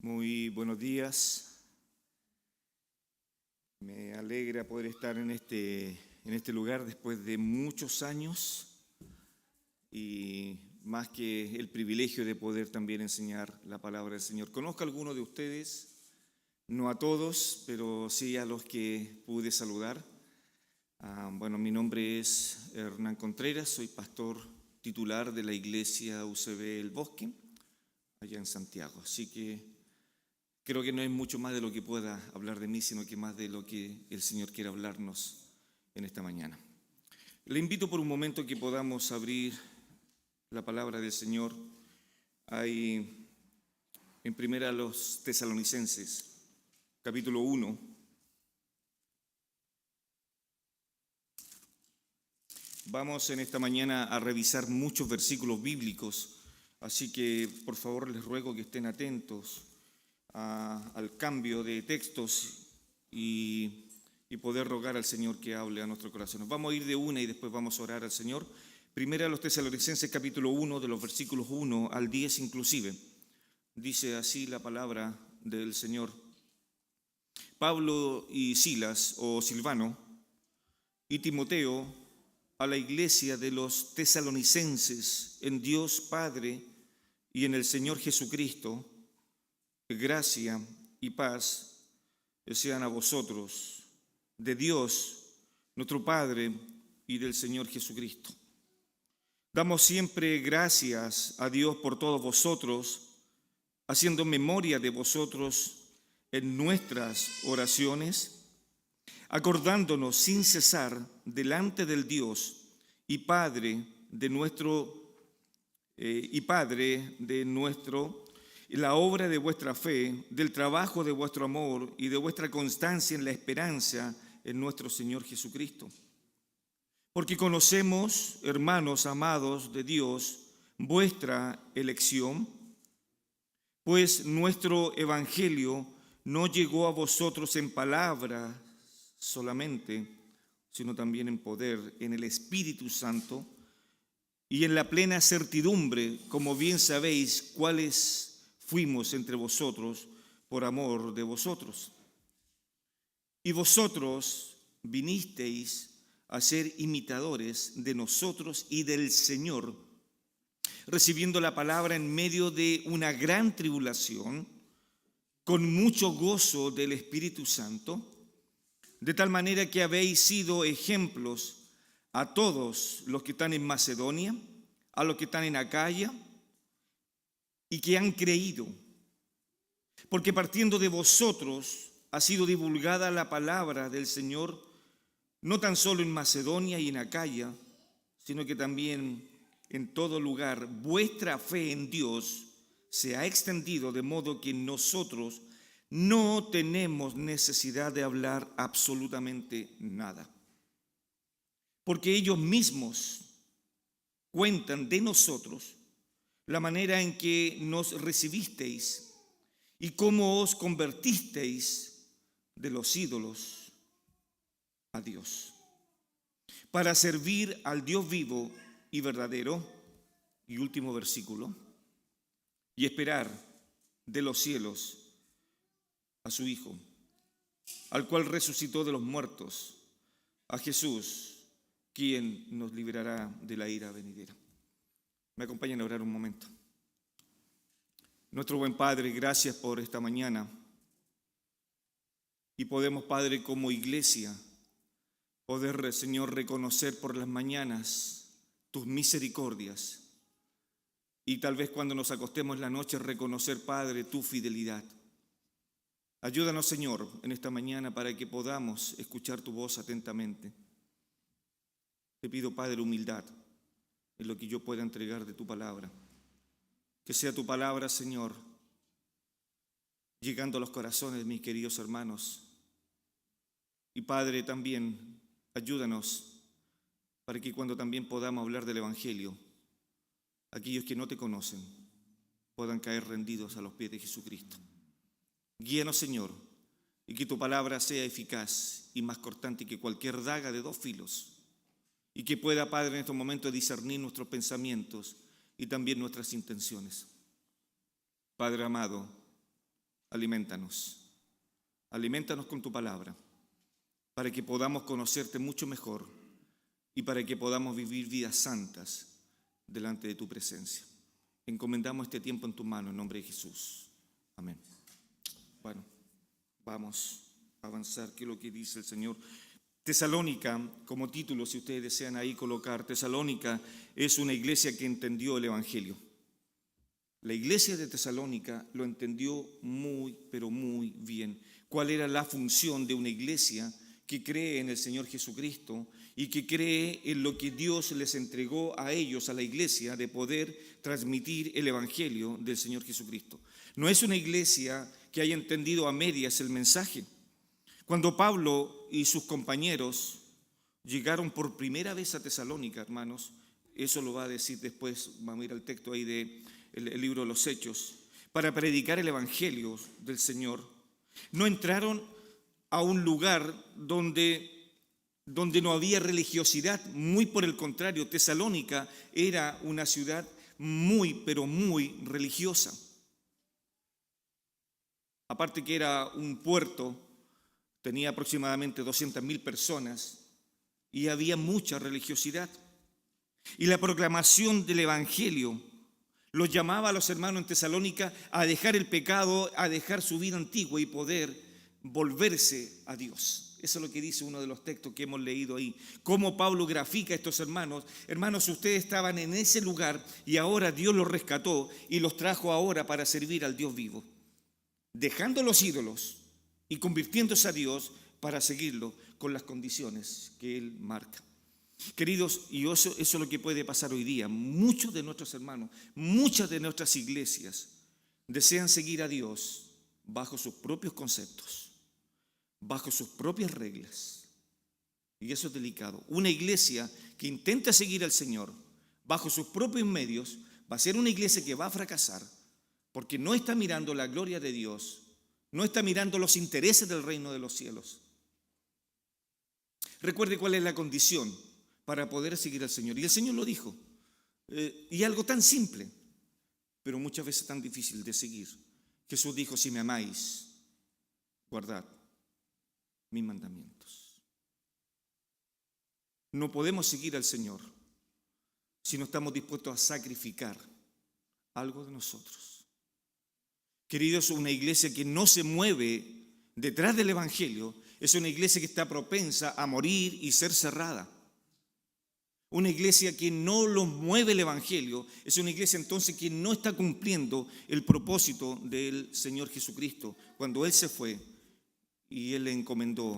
Muy buenos días. Me alegra poder estar en este lugar después de muchos años y más que el privilegio de poder también enseñar la palabra del Señor. Conozco a algunos de ustedes, no a todos, pero sí a los que pude saludar. Mi nombre es Hernán Contreras, soy pastor titular de la iglesia UCB El Bosque, allá en Santiago. Así que creo que no es mucho más de lo que pueda hablar de mí, sino que más de lo que el Señor quiere hablarnos en esta mañana. Le invito por un momento que podamos abrir la palabra del Señor. Hay en primera a los Tesalonicenses, capítulo 1. Vamos en esta mañana a revisar muchos versículos bíblicos, así que por favor les ruego que estén atentos al cambio de textos y poder rogar al Señor que hable a nuestro corazón. Vamos a ir de una y después vamos a orar al Señor. Primera a los Tesalonicenses capítulo 1, de los versículos 1 al 10 inclusive. Dice así la palabra del Señor. Pablo y Silas, o Silvano, y Timoteo, a la iglesia de los tesalonicenses, en Dios Padre y en el Señor Jesucristo, gracia y paz sean a vosotros, de Dios, nuestro Padre, y del Señor Jesucristo. Damos siempre gracias a Dios por todos vosotros, haciendo memoria de vosotros en nuestras oraciones, acordándonos sin cesar delante del Dios y Padre de nuestro la obra de vuestra fe, del trabajo de vuestro amor y de vuestra constancia en la esperanza en nuestro Señor Jesucristo. Porque conocemos, hermanos amados de Dios, vuestra elección, pues nuestro evangelio no llegó a vosotros en palabra solamente, sino también en poder, en el Espíritu Santo y en la plena certidumbre, como bien sabéis, cuáles fuimos entre vosotros por amor de vosotros. Y vosotros vinisteis a ser imitadores de nosotros y del Señor, recibiendo la palabra en medio de una gran tribulación, con mucho gozo del Espíritu Santo, de tal manera que habéis sido ejemplos a todos los que están en Macedonia, a los que están en Acaya y que han creído, porque partiendo de vosotros ha sido divulgada la palabra del Señor, no tan solo en Macedonia y en Acaya, sino que también en todo lugar. Vuestra fe en Dios se ha extendido, de modo que nosotros no tenemos necesidad de hablar absolutamente nada, porque ellos mismos cuentan de nosotros la manera en que nos recibisteis y cómo os convertisteis de los ídolos a Dios, para servir al Dios vivo y verdadero, y último versículo, y esperar de los cielos a su Hijo, al cual resucitó de los muertos, a Jesús, quien nos librará de la ira venidera. Me acompañan a orar un momento. Nuestro buen Padre, gracias por esta mañana. Y podemos, Padre, como iglesia, poder, Señor, reconocer por las mañanas tus misericordias. Y tal vez cuando nos acostemos en la noche, reconocer, Padre, tu fidelidad. Ayúdanos, Señor, en esta mañana para que podamos escuchar tu voz atentamente. Te pido, Padre, humildad en lo que yo pueda entregar de tu palabra. Que sea tu palabra, Señor, llegando a los corazones de mis queridos hermanos. Y Padre, también ayúdanos para que cuando también podamos hablar del Evangelio, aquellos que no te conocen puedan caer rendidos a los pies de Jesucristo. Guíanos, Señor, y que tu palabra sea eficaz y más cortante que cualquier daga de dos filos, y que pueda, Padre, en estos momentos discernir nuestros pensamientos y también nuestras intenciones. Padre amado, Aliméntanos. Aliméntanos con tu palabra, para que podamos conocerte mucho mejor y para que podamos vivir vidas santas delante de tu presencia. Encomendamos este tiempo en tu mano, en nombre de Jesús. Amén. Bueno, vamos a avanzar. ¿Qué es lo que dice el Señor? Tesalónica, como título, si ustedes desean ahí colocar, Tesalónica es una iglesia que entendió el Evangelio. La iglesia de Tesalónica lo entendió muy, pero muy bien. ¿Cuál era la función de una iglesia que cree en el Señor Jesucristo y que cree en lo que Dios les entregó a ellos, a la iglesia, de poder transmitir el Evangelio del Señor Jesucristo? No es una iglesia que haya entendido a medias el mensaje. Cuando Pablo y sus compañeros llegaron por primera vez a Tesalónica, hermanos, eso lo va a decir después, vamos a ir al texto ahí del libro de los Hechos, para predicar el Evangelio del Señor, no entraron a un lugar donde no había religiosidad. Muy por el contrario, Tesalónica era una ciudad muy, pero muy religiosa. Aparte que era un puerto, tenía aproximadamente 200.000 personas y había mucha religiosidad. Y la proclamación del Evangelio los llamaba a los hermanos en Tesalónica a dejar el pecado, a dejar su vida antigua y poder volverse a Dios. Eso es lo que dice uno de los textos que hemos leído ahí. Cómo Pablo grafica a estos hermanos. Hermanos, ustedes estaban en ese lugar y ahora Dios los rescató y los trajo ahora para servir al Dios vivo, dejando los ídolos y convirtiéndose a Dios para seguirlo con las condiciones que Él marca. Queridos, y eso es lo que puede pasar hoy día. Muchos de nuestros hermanos, muchas de nuestras iglesias desean seguir a Dios bajo sus propios conceptos, bajo sus propias reglas. Y eso es delicado. Una iglesia que intenta seguir al Señor bajo sus propios medios va a ser una iglesia que va a fracasar, porque no está mirando la gloria de Dios, no está mirando los intereses del reino de los cielos. Recuerde cuál es la condición para poder seguir al Señor. Y el Señor lo dijo. Y algo tan simple, pero muchas veces tan difícil de seguir. Jesús dijo: si me amáis, guardad mis mandamientos. No podemos seguir al Señor si no estamos dispuestos a sacrificar algo de nosotros. Queridos, una iglesia que no se mueve detrás del Evangelio es una iglesia que está propensa a morir y ser cerrada. Una iglesia que no lo mueve el Evangelio es una iglesia entonces que no está cumpliendo el propósito del Señor Jesucristo. Cuando Él se fue y Él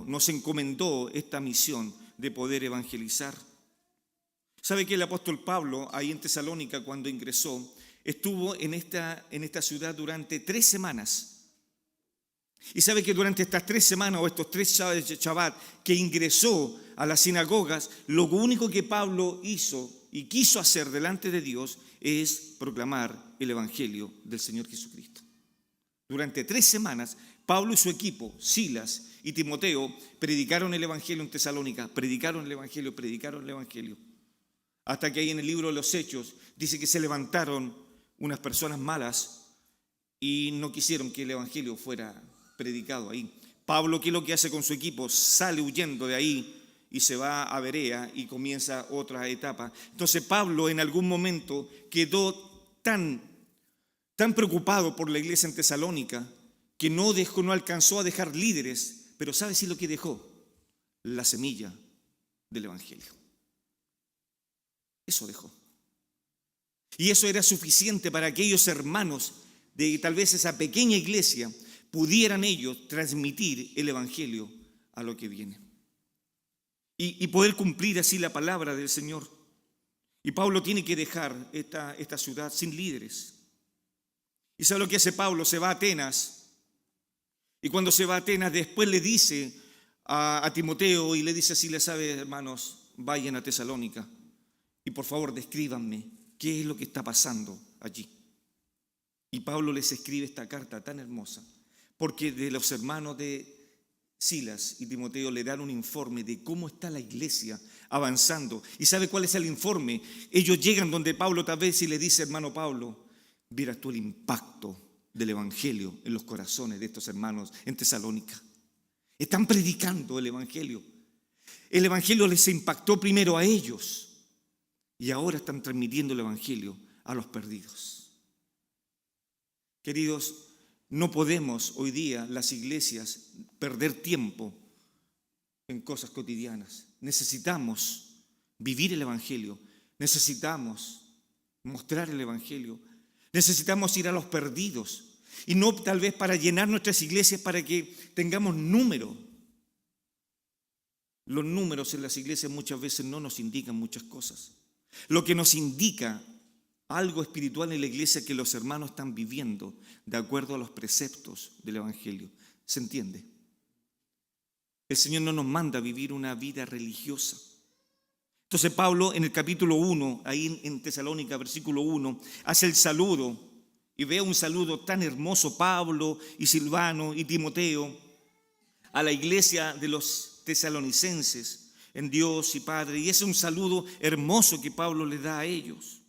nos encomendó esta misión de poder evangelizar. ¿Sabe que el apóstol Pablo, ahí en Tesalónica, cuando ingresó, estuvo en esta ciudad durante 3 semanas? Y sabe que durante estas 3 semanas o estos 3 Shabbat que ingresó a las sinagogas, lo único que Pablo hizo y quiso hacer delante de Dios es proclamar el Evangelio del Señor Jesucristo. Durante 3 semanas, Pablo y su equipo, Silas y Timoteo, predicaron el Evangelio en Tesalónica, predicaron el Evangelio. Hasta que ahí en el libro de los Hechos dice que se levantaron unas personas malas y no quisieron que el Evangelio fuera predicado ahí. Pablo, ¿qué es lo que hace con su equipo? Sale huyendo de ahí y se va a Berea y comienza otra etapa. Entonces Pablo en algún momento quedó tan preocupado por la iglesia en Tesalónica que no alcanzó a dejar líderes, pero ¿sabe si lo que dejó? La semilla del Evangelio. Eso dejó. Y eso era suficiente para aquellos hermanos de tal vez esa pequeña iglesia pudieran ellos transmitir el Evangelio a lo que viene. Y poder cumplir así la palabra del Señor. Y Pablo tiene que dejar esta ciudad sin líderes. ¿Y sabe lo que hace Pablo? Se va a Atenas. Y cuando se va a Atenas, después le dice a Timoteo y le dice así: le sabe, hermanos, vayan a Tesalónica y por favor descríbanme qué es lo que está pasando allí. Y Pablo les escribe esta carta tan hermosa, porque de los hermanos de Silas y Timoteo le dan un informe de cómo está la iglesia avanzando. ¿Y sabe cuál es el informe? Ellos llegan donde Pablo tal vez y le dice: hermano Pablo, vieras tú el impacto del Evangelio en los corazones de estos hermanos en Tesalónica. Están predicando el Evangelio. El Evangelio les impactó primero a ellos y ahora están transmitiendo el Evangelio a los perdidos. Queridos, no podemos hoy día las iglesias perder tiempo en cosas cotidianas. Necesitamos vivir el Evangelio, necesitamos mostrar el Evangelio, necesitamos ir a los perdidos y no tal vez para llenar nuestras iglesias para que tengamos número. Los números en las iglesias muchas veces no nos indican muchas cosas. Lo que nos indica algo espiritual en la iglesia es que los hermanos están viviendo de acuerdo a los preceptos del Evangelio. ¿Se entiende? El Señor no nos manda a vivir una vida religiosa. Entonces Pablo en el capítulo 1, ahí en Tesalónica, versículo 1, hace el saludo y ve un saludo tan hermoso, Pablo y Silvano y Timoteo, a la iglesia de los tesalonicenses en Dios y Padre. Y ese es un saludo hermoso que Pablo les da a ellos.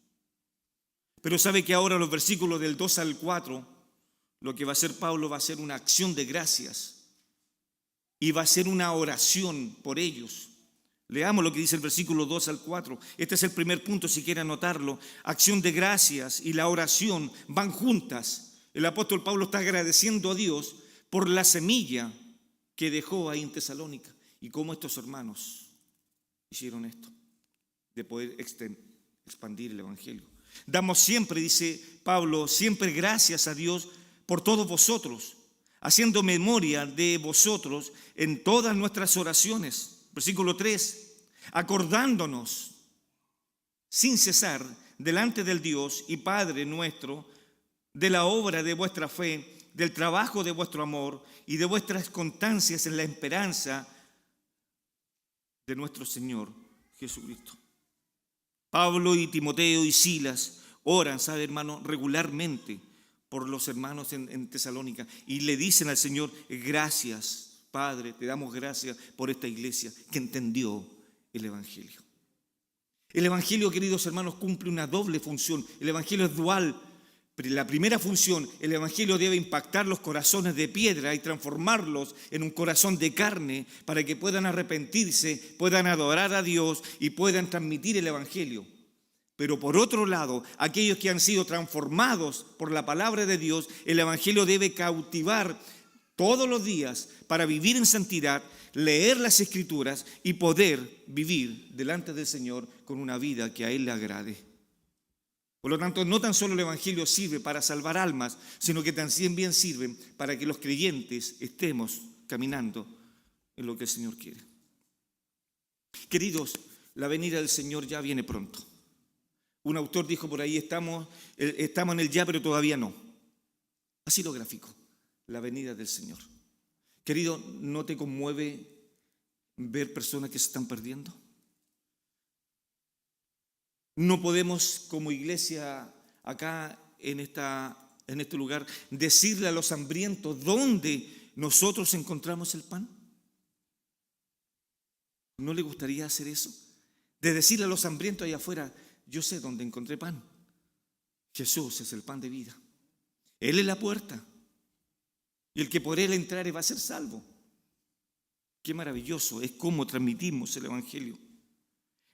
Pero sabe que ahora los versículos del 2 al 4, lo que va a hacer Pablo va a ser una acción de gracias y va a ser una oración por ellos. Leamos lo que dice el versículo 2 al 4. Este es el primer punto, si quiere anotarlo. Acción de gracias y la oración van juntas. El apóstol Pablo está agradeciendo a Dios por la semilla que dejó ahí en Tesalónica y cómo estos hermanos hicieron esto, de poder expandir el Evangelio. Damos siempre, dice Pablo, siempre gracias a Dios por todos vosotros, haciendo memoria de vosotros en todas nuestras oraciones. Versículo 3, acordándonos sin cesar delante del Dios y Padre nuestro de la obra de vuestra fe, del trabajo de vuestro amor y de vuestras constancias en la esperanza de nuestro Señor Jesucristo. Pablo y Timoteo y Silas oran, ¿sabe, hermano?, regularmente por los hermanos en Tesalónica y le dicen al Señor, gracias, Padre, te damos gracias por esta iglesia que entendió el Evangelio. El Evangelio, queridos hermanos, cumple una doble función. El Evangelio es dual. La primera función, el Evangelio debe impactar los corazones de piedra y transformarlos en un corazón de carne para que puedan arrepentirse, puedan adorar a Dios y puedan transmitir el Evangelio. Pero por otro lado, aquellos que han sido transformados por la palabra de Dios, el Evangelio debe cautivar todos los días para vivir en santidad, leer las Escrituras y poder vivir delante del Señor con una vida que a Él le agrade. Por lo tanto, no tan solo el Evangelio sirve para salvar almas, sino que también sirve para que los creyentes estemos caminando en lo que el Señor quiere. Queridos, la venida del Señor ya viene pronto. Un autor dijo por ahí, estamos en el ya, pero todavía no. Así lo graficó, la venida del Señor. Querido, ¿no te conmueve ver personas que se están perdiendo? No podemos como iglesia acá en este lugar decirle a los hambrientos dónde nosotros encontramos el pan. ¿No le gustaría hacer eso? De decirle a los hambrientos allá afuera, yo sé dónde encontré pan. Jesús es el pan de vida. Él es la puerta. Y el que por Él entrare va a ser salvo. Qué maravilloso es cómo transmitimos el Evangelio.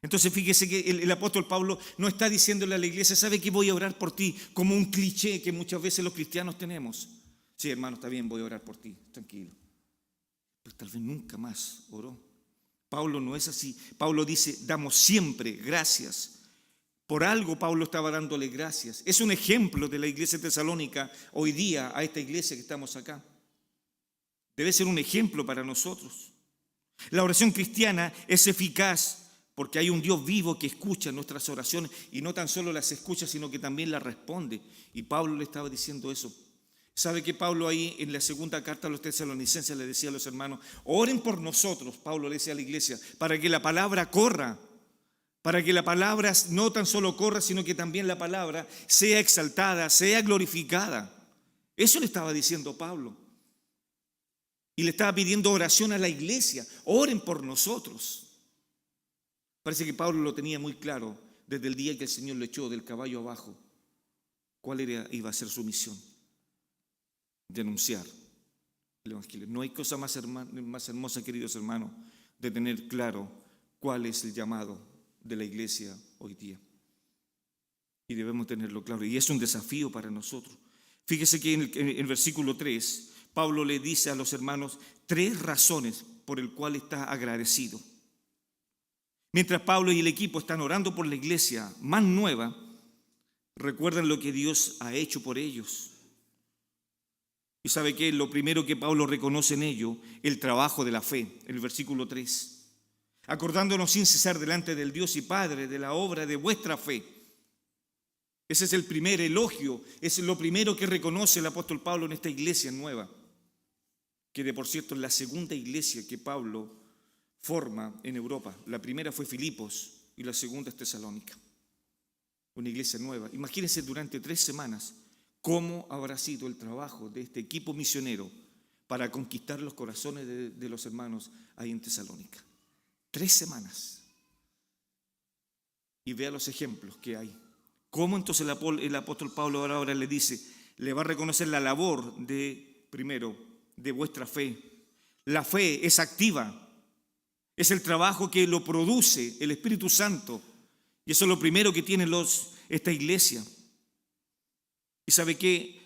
Entonces fíjese que el apóstol Pablo no está diciéndole a la iglesia, ¿sabe que voy a orar por ti? Como un cliché que muchas veces los cristianos tenemos. Sí, hermano, está bien, voy a orar por ti, tranquilo. Pero tal vez nunca más oró. Pablo no es así. Pablo dice, damos siempre gracias. Por algo Pablo estaba dándole gracias. Es un ejemplo de la iglesia tesalónica hoy día a esta iglesia que estamos acá. Debe ser un ejemplo para nosotros. La oración cristiana es eficaz porque hay un Dios vivo que escucha nuestras oraciones y no tan solo las escucha, sino que también las responde. Y Pablo le estaba diciendo eso. ¿Sabe que Pablo ahí en la segunda carta a los tesalonicenses le decía a los hermanos, oren por nosotros, Pablo le decía a la iglesia, para que la palabra corra, para que la palabra no tan solo corra, sino que también la palabra sea exaltada, sea glorificada? Eso le estaba diciendo Pablo. Y le estaba pidiendo oración a la iglesia, oren por nosotros. Parece que Pablo lo tenía muy claro desde el día que el Señor lo echó del caballo abajo, cuál iba a ser su misión. de anunciar el Evangelio. No hay cosa más hermosa, queridos hermanos, de tener claro cuál es el llamado de la iglesia hoy día. Y debemos tenerlo claro. Y es un desafío para nosotros. Fíjese que en el versículo 3, Pablo le dice a los hermanos 3 razones por el cual está agradecido. Mientras Pablo y el equipo están orando por la iglesia más nueva, recuerdan lo que Dios ha hecho por ellos. Y sabe que lo primero que Pablo reconoce en ello, el trabajo de la fe, el versículo 3. Acordándonos sin cesar delante del Dios y Padre de la obra de vuestra fe. Ese es el primer elogio, es lo primero que reconoce el apóstol Pablo en esta iglesia nueva, que de por cierto es la segunda iglesia que Pablo forma en Europa. La primera fue Filipos y la segunda es Tesalónica. Una iglesia nueva. Imagínense durante 3 semanas cómo habrá sido el trabajo de este equipo misionero para conquistar los corazones de los hermanos ahí en Tesalónica. 3 semanas. Y vea los ejemplos que hay. ¿Cómo entonces el apóstol Pablo ahora le dice, le va a reconocer la labor primero, de vuestra fe? La fe es activa. Es el trabajo que lo produce el Espíritu Santo. Y eso es lo primero que tiene esta iglesia. Y sabe que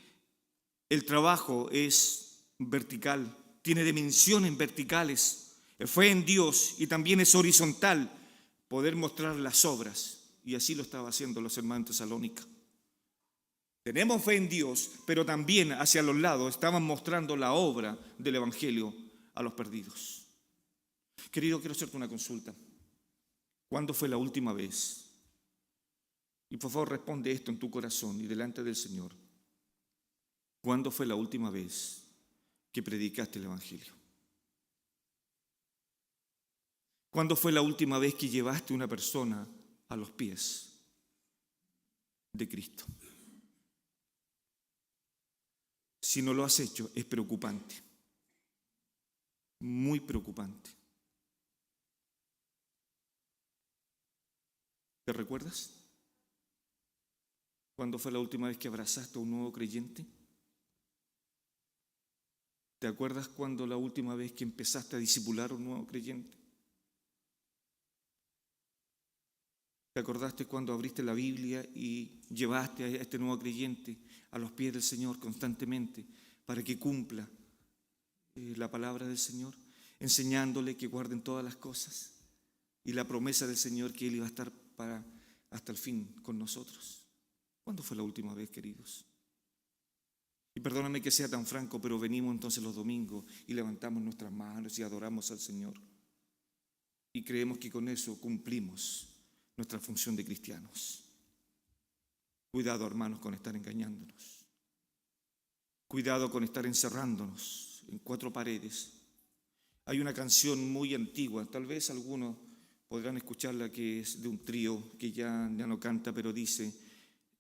el trabajo es vertical, tiene dimensiones verticales. Fue en Dios y también es horizontal poder mostrar las obras. Y así lo estaba haciendo los hermanos de Tesalónica. Tenemos fe en Dios, pero también hacia los lados estaban mostrando la obra del Evangelio a los perdidos. Querido, quiero hacerte una consulta. ¿Cuándo fue la última vez? Y por favor responde esto en tu corazón y delante del Señor. ¿Cuándo fue la última vez que predicaste el Evangelio? ¿Cuándo fue la última vez que llevaste una persona a los pies de Cristo? Si no lo has hecho, es preocupante, muy preocupante. ¿Te recuerdas? ¿Cuándo fue la última vez que abrazaste a un nuevo creyente? ¿Te acuerdas cuándo la última vez que empezaste a discipular a un nuevo creyente? ¿Te acordaste cuando abriste la Biblia y llevaste a este nuevo creyente a los pies del Señor constantemente para que cumpla la palabra del Señor, enseñándole que guarden todas las cosas y la promesa del Señor que Él iba a estar hasta el fin con nosotros? ¿Cuándo fue la última vez, queridos? Y perdóname que sea tan franco, pero venimos entonces los domingos y levantamos nuestras manos y adoramos al Señor. Y creemos que con eso cumplimos nuestra función de cristianos. Cuidado, hermanos, con estar engañándonos. Cuidado con estar encerrándonos en 4 paredes. Hay una canción muy antigua, tal vez algunos podrán escucharla, que es de un trío que ya no canta, pero dice,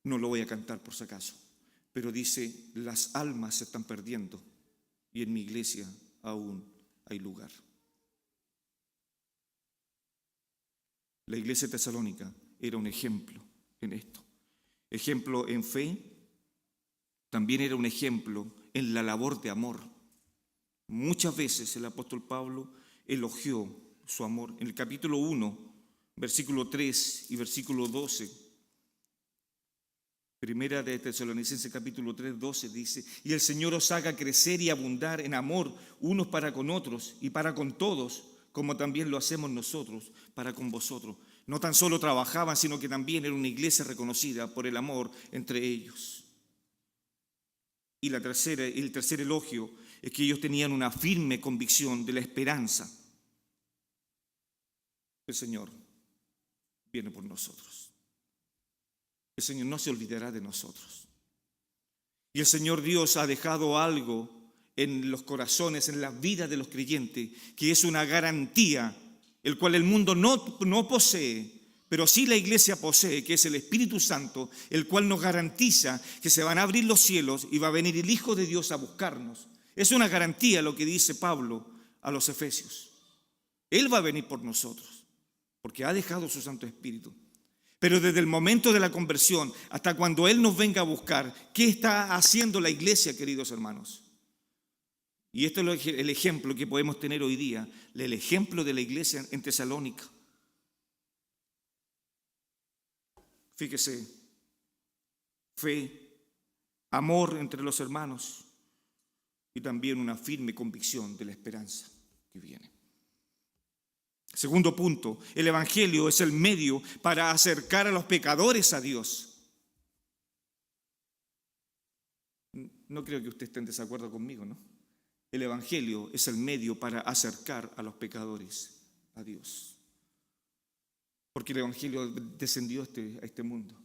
no lo voy a cantar por si acaso, pero dice, las almas se están perdiendo y en mi iglesia aún hay lugar. La iglesia de Tesalónica era un ejemplo en esto. Ejemplo en fe, también era un ejemplo en la labor de amor. Muchas veces el apóstol Pablo elogió su amor. En el capítulo 1, versículo 3 y versículo 12, Primera de Tesalonicenses capítulo 3, 12 dice, y el Señor os haga crecer y abundar en amor unos para con otros y para con todos, como también lo hacemos nosotros para con vosotros. No tan solo trabajaban, sino que también era una iglesia reconocida por el amor entre ellos. Y el tercer elogio es que ellos tenían una firme convicción de la esperanza. El Señor viene por nosotros. El Señor no se olvidará de nosotros. Y el Señor Dios ha dejado algo en los corazones, en las vidas de los creyentes, que es una garantía, el cual el mundo no posee, pero sí la iglesia posee, que es el Espíritu Santo, el cual nos garantiza que se van a abrir los cielos y va a venir el Hijo de Dios a buscarnos. Es una garantía lo que dice Pablo a los Efesios. Él va a venir por nosotros, porque ha dejado su Santo Espíritu. Pero desde el momento de la conversión hasta cuando Él nos venga a buscar, ¿qué está haciendo la iglesia, queridos hermanos? Y esto es el ejemplo que podemos tener hoy día, el ejemplo de la iglesia en Tesalónica. Fíjese, fe, amor entre los hermanos y también una firme convicción de la esperanza que viene. Segundo punto, el Evangelio es el medio para acercar a los pecadores a Dios. No creo que usted esté en desacuerdo conmigo, ¿no? El Evangelio es el medio para acercar a los pecadores a Dios. Porque el Evangelio descendió a este mundo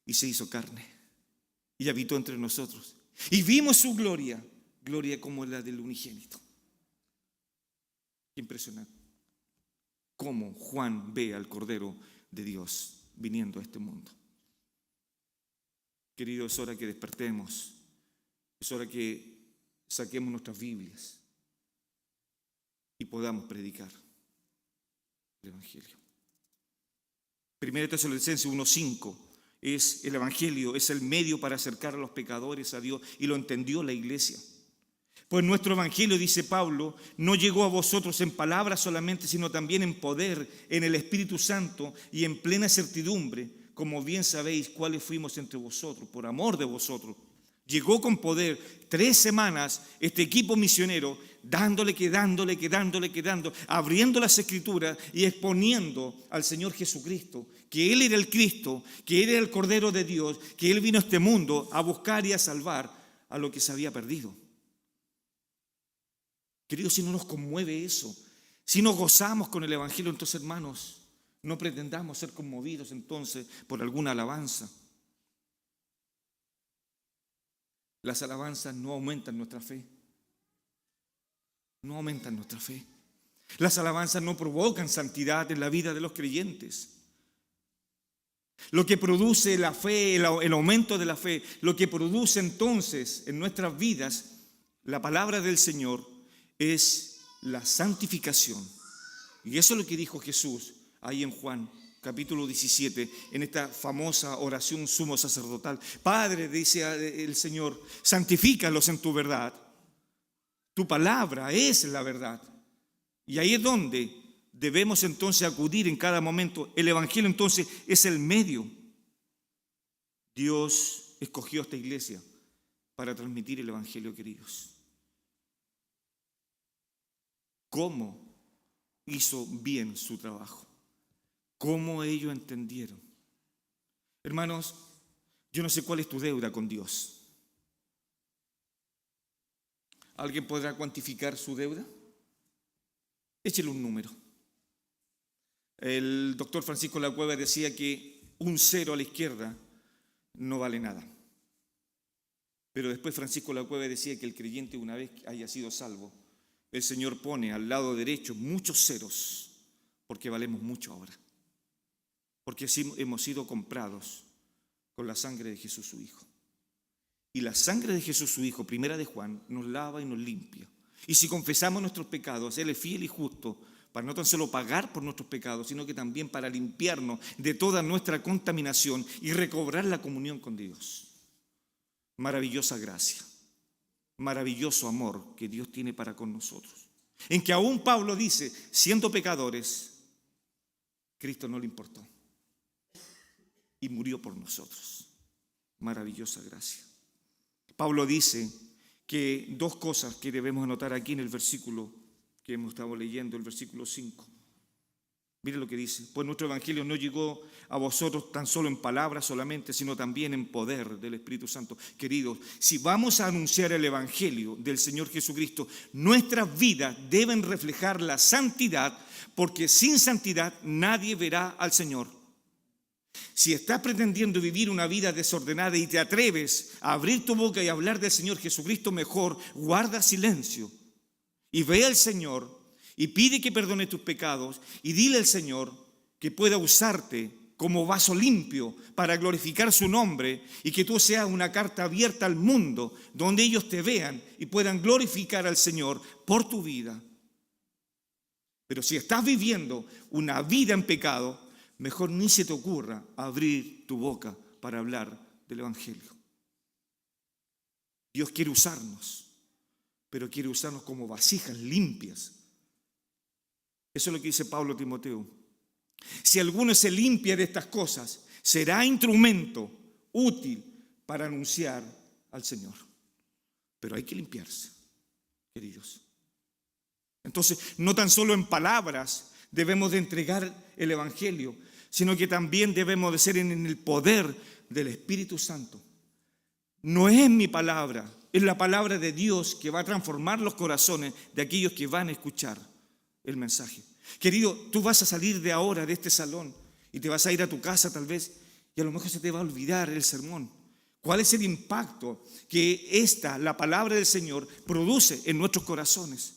y se hizo carne y habitó entre nosotros. Y vimos su gloria, gloria como la del unigénito. Qué impresionante. Cómo Juan ve al Cordero de Dios viniendo a este mundo. Querido, es hora que despertemos. Es hora que saquemos nuestras Biblias y podamos predicar el Evangelio. 1 Tesalonicenses 1:5 es el Evangelio, es el medio para acercar a los pecadores a Dios, y lo entendió la iglesia. Pues nuestro Evangelio, dice Pablo, no llegó a vosotros en palabras solamente, sino también en poder, en el Espíritu Santo y en plena certidumbre, como bien sabéis cuáles fuimos entre vosotros, por amor de vosotros. Llegó con poder 3 semanas este equipo misionero, dándole, abriendo las Escrituras y exponiendo al Señor Jesucristo, que Él era el Cristo, que Él era el Cordero de Dios, que Él vino a este mundo a buscar y a salvar a lo que se había perdido. Queridos, si no nos conmueve eso, si nos gozamos con el Evangelio, entonces, hermanos, no pretendamos ser conmovidos entonces por alguna alabanza. Las alabanzas no aumentan nuestra fe. No aumentan nuestra fe. Las alabanzas no provocan santidad en la vida de los creyentes. Lo que produce la fe, el aumento de la fe, lo que produce entonces en nuestras vidas la palabra del Señor es la santificación. Y eso es lo que dijo Jesús ahí en Juan capítulo 17, en esta famosa oración sumo sacerdotal. Padre, dice el Señor, santifícalos en tu verdad. Tu palabra es la verdad. Y ahí es donde debemos entonces acudir en cada momento. El Evangelio entonces es el medio. Dios escogió esta iglesia para transmitir el Evangelio, queridos. ¿Cómo hizo bien su trabajo? ¿Cómo ellos entendieron? Hermanos, yo no sé cuál es tu deuda con Dios. ¿Alguien podrá cuantificar su deuda? Échele un número. El doctor Francisco Lacueva decía que un 0 a la izquierda no vale nada. Pero después Francisco Lacueva decía que el creyente, una vez que haya sido salvo, el Señor pone al lado derecho muchos ceros, porque valemos mucho ahora. Porque así hemos sido comprados con la sangre de Jesús su Hijo. Y la sangre de Jesús su Hijo, primera de Juan, nos lava y nos limpia. Y si confesamos nuestros pecados, Él es fiel y justo para no tan solo pagar por nuestros pecados, sino que también para limpiarnos de toda nuestra contaminación y recobrar la comunión con Dios. Maravillosa gracia, maravilloso amor que Dios tiene para con nosotros. En que aún Pablo dice, siendo pecadores, Cristo no le importó y murió por nosotros. Maravillosa gracia. Pablo dice que 2 cosas que debemos anotar aquí en el versículo que hemos estado leyendo, el versículo 5. Mire lo que dice: pues nuestro evangelio no llegó a vosotros tan solo en palabras solamente, sino también en poder del Espíritu Santo. Queridos, si vamos a anunciar el evangelio del Señor Jesucristo, nuestras vidas deben reflejar la santidad, porque sin santidad nadie verá al Señor. Si estás pretendiendo vivir una vida desordenada y te atreves a abrir tu boca y hablar del Señor Jesucristo, mejor guarda silencio y ve al Señor y pide que perdone tus pecados y dile al Señor que pueda usarte como vaso limpio para glorificar su nombre y que tú seas una carta abierta al mundo donde ellos te vean y puedan glorificar al Señor por tu vida. Pero si estás viviendo una vida en pecado, mejor ni se te ocurra abrir tu boca para hablar del Evangelio. Dios quiere usarnos, pero quiere usarnos como vasijas limpias. Eso es lo que dice Pablo a Timoteo. Si alguno se limpia de estas cosas, será instrumento útil para anunciar al Señor. Pero hay que limpiarse, queridos. Entonces, no tan solo en palabras debemos de entregar el Evangelio, sino que también debemos de ser en el poder del Espíritu Santo. No es mi palabra, es la palabra de Dios que va a transformar los corazones de aquellos que van a escuchar el mensaje. Querido, tú vas a salir de ahora, de este salón, y te vas a ir a tu casa tal vez, y a lo mejor se te va a olvidar el sermón. ¿Cuál es el impacto que la palabra del Señor, produce en nuestros corazones?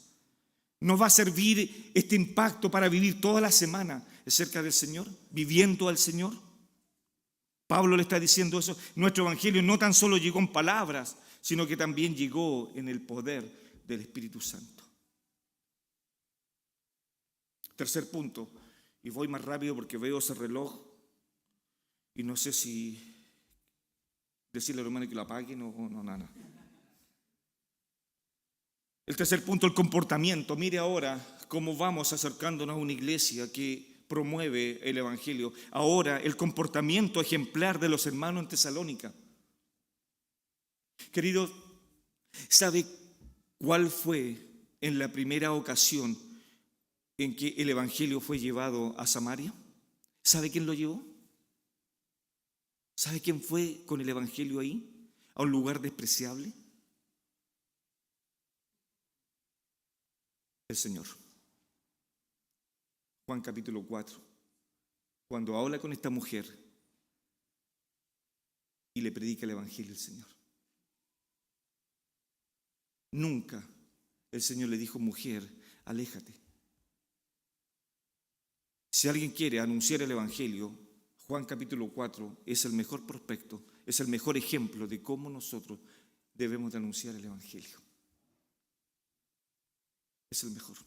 ¿Nos va a servir este impacto para vivir toda la semana cerca del Señor, viviendo al Señor? Pablo le está diciendo eso. Nuestro evangelio no tan solo llegó en palabras, sino que también llegó en el poder del Espíritu Santo. Tercer punto, y voy más rápido porque veo ese reloj y no sé si decirle a los hermanos que lo apaguen o no, nada. El tercer punto, el comportamiento. Mire ahora cómo vamos acercándonos a una iglesia que promueve el evangelio. Ahora, el comportamiento ejemplar de los hermanos en Tesalónica. Queridos, ¿sabe cuál fue en la primera ocasión en que el evangelio fue llevado a Samaria? ¿Sabe quién lo llevó? ¿Sabe quién fue con el evangelio ahí? A un lugar despreciable. El Señor. Juan capítulo 4. Cuando habla con esta mujer y le predica el evangelio del Señor. Nunca el Señor le dijo: mujer, aléjate. Si alguien quiere anunciar el evangelio, Juan capítulo 4 es el mejor prospecto, es el mejor ejemplo de cómo nosotros debemos de anunciar el evangelio. Es el mejor.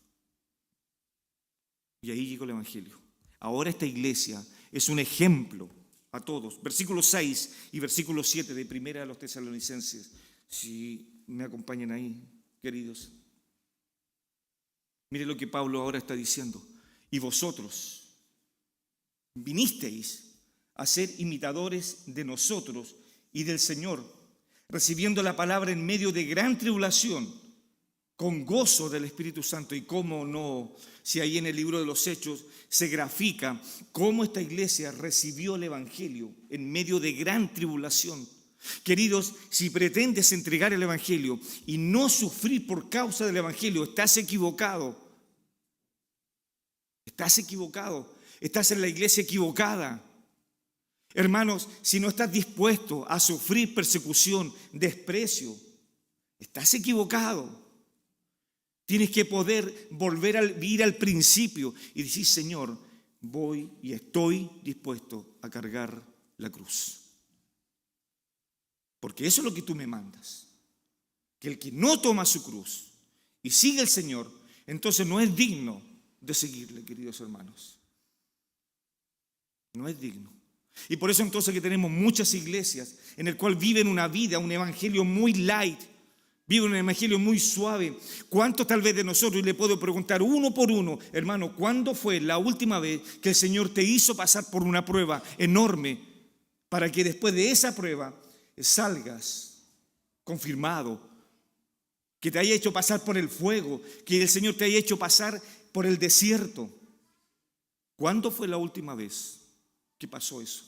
Y ahí llegó el evangelio. Ahora esta iglesia es un ejemplo a todos. Versículo 6 y versículo 7 de Primera de los Tesalonicenses. Si me acompañan ahí, queridos. Mire lo que Pablo ahora está diciendo. Y vosotros vinisteis a ser imitadores de nosotros y del Señor, recibiendo la palabra en medio de gran tribulación, con gozo del Espíritu Santo. Y cómo no, si ahí en el libro de los Hechos se grafica cómo esta iglesia recibió el evangelio en medio de gran tribulación. Queridos, si pretendes entregar el evangelio y no sufrir por causa del evangelio, estás equivocado. Estás equivocado. Estás en la iglesia equivocada. Hermanos, si no estás dispuesto a sufrir persecución, desprecio, estás equivocado. Tienes que poder volver a ir al principio y decir: Señor, voy y estoy dispuesto a cargar la cruz. Porque eso es lo que tú me mandas. Que el que no toma su cruz y sigue al Señor, entonces no es digno de seguirle, queridos hermanos. No es digno. Y por eso entonces que tenemos muchas iglesias en el cual viven una vida, un evangelio muy light, viven un evangelio muy suave. ¿Cuántos tal vez de nosotros, y le puedo preguntar uno por uno, hermano, ¿cuándo fue la última vez que el Señor te hizo pasar por una prueba enorme para que después de esa prueba salgas confirmado? Que te haya hecho pasar por el fuego, que el Señor te haya hecho pasar por el desierto. ¿Cuándo fue la última vez que pasó eso?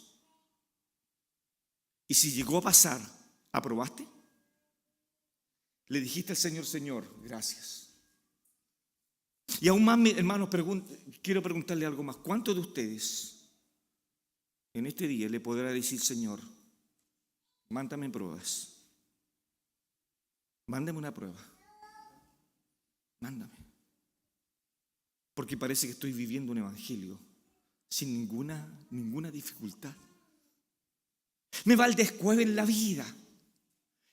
Y si llegó a pasar, ¿aprobaste? Le dijiste al Señor: Señor, gracias. Y aún más, hermanos, quiero preguntarle algo más. ¿Cuántos de ustedes en este día le podrá decir: Señor, mándame pruebas? Mándame una prueba. Mándame. Porque parece que estoy viviendo un evangelio sin ninguna dificultad. Me va el descueve en la vida.